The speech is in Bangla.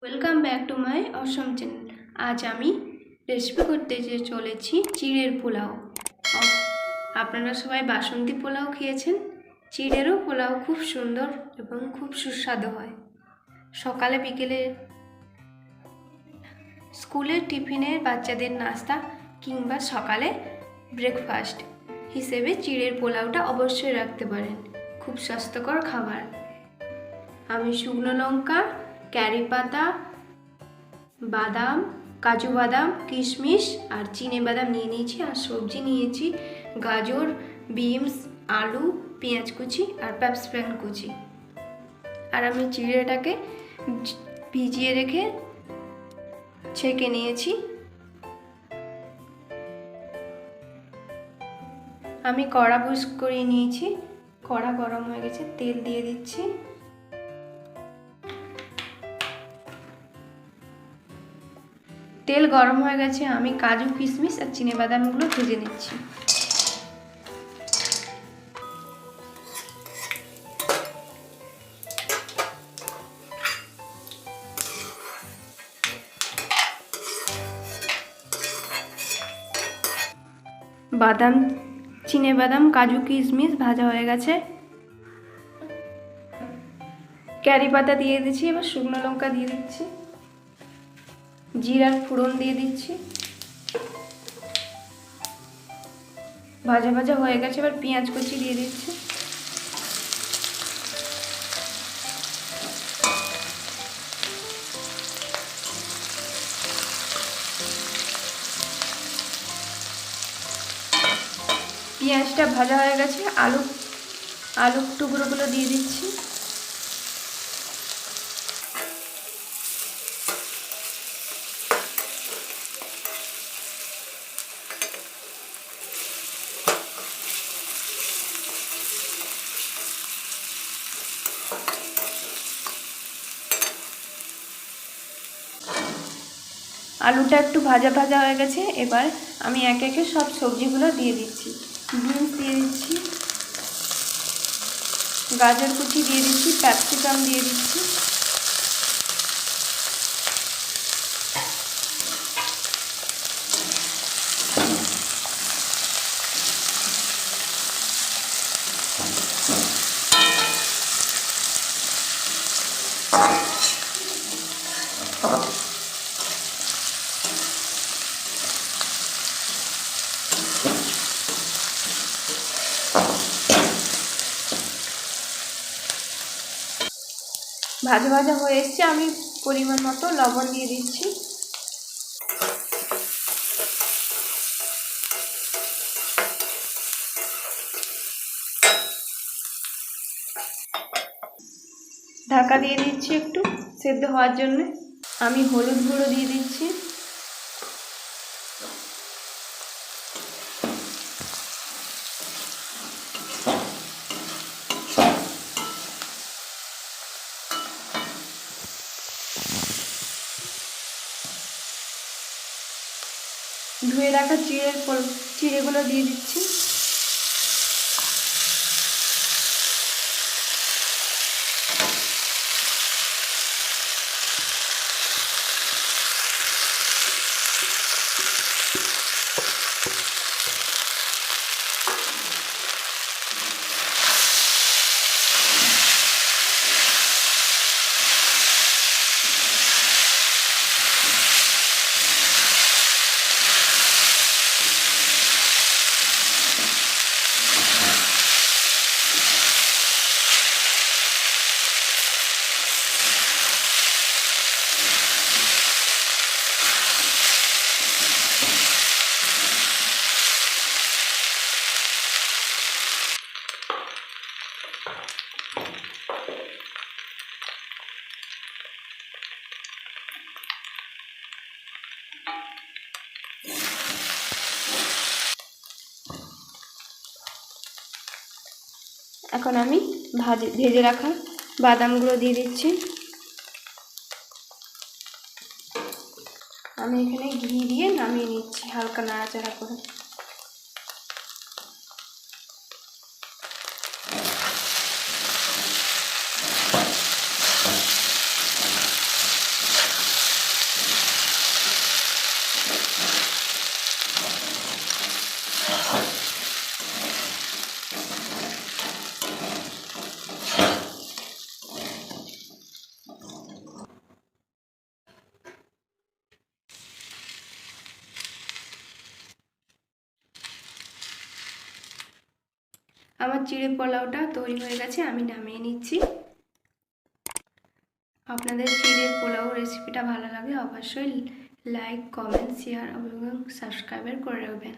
Welcome back to my Assam channel. আজ আমি রেসিপি করতে চলেছি চিড়ের পোলাও। আপনারা সবাই বাসন্তী পোলাও খেয়েছেন, চিড়েরও পোলাও খুব সুন্দর এবং খুব সুস্বাদু হয়। সকালে বিকেলে স্কুলের টিফিনের বাচ্চাদের নাস্তা কিংবা সকালে ব্রেকফাস্ট হিসেবে চিড়ের পোলাওটা অবশ্যই রাখতে পারেন। খুব স্বাস্থ্যকর খাবার। আমি শুকনো লঙ্কা, ক্যারি পাতা, বাদাম, কাজু বাদাম, কিশমিশ আর চিনে বাদাম নিয়ে নিয়েছি। আর সবজি নিয়েছি গাজর, বিনস, আলু, পেঁয়াজ কুচি আর ক্যাপসিকাম কুচি। আর আমি চিড়েটাকে ভিজিয়ে রেখে ছেঁকে নিয়েছি। আমি কড়া বুস করে নিয়েছি। কড়া গরম হয়ে গেছে, তেল দিয়ে দিচ্ছি। তেল গরম হয়ে গেছে, আমি কাজু, কিশমিশ আর চিনে বাদামগুলো ভেজে নিচ্ছি। বাদাম, চিনে বাদাম, কাজু, কিশমিশ ভাজা হয়ে গেছে। ক্যারি পাতা দিয়ে দিচ্ছি। এবার শুকনো লঙ্কা দিয়ে দিচ্ছি, জিরার ফোড়ন দিয়ে দিচ্ছি। ভাজা ভাজা হয়ে গেছে, এবার পেঁয়াজ কুচি দিয়ে দিচ্ছি। পেঁয়াজটা ভাজা হয়ে গেছে, আলু টুকরোগুলো দিয়ে দিচ্ছি। আলুটা একটু ভাজা ভাজা হয়ে গেছে, এবার আমি একে একে সব সবজিগুলো দিয়ে দিচ্ছি। বিনস দিয়ে দিচ্ছি, গাজর কুচি দিয়ে দিচ্ছি, ক্যাপসিকাম দিয়ে দিচ্ছি। ভাজা ভাজা হয়ে এসছে, আমি পরিমাণ মতো লবণ দিয়ে দিচ্ছি। ঢাকা দিয়ে দিচ্ছি একটু সেদ্ধ হওয়ার জন্য। আমি হলুদ গুঁড়ো দিয়ে দিচ্ছি, ধুয়ে রাখা চিড়েগুলো দিয়ে দিচ্ছি। এখন আমি ভেজে রাখা বাদামগুলো দিয়ে দিচ্ছি। আমি এখানে ঘি দিয়ে নামিয়ে নিচ্ছি, হালকা নাড়াচাড়া করে। আমার চিড়ে পোলাওটা তৈরি হয়ে গেছে, আমি নামিয়ে নিচ্ছি। আপনাদের চিড়ের পোলাও রেসিপিটা ভালো লাগে অবশ্যই লাইক, কমেন্ট, শেয়ার এবং সাবস্ক্রাইব করে রাখবেন।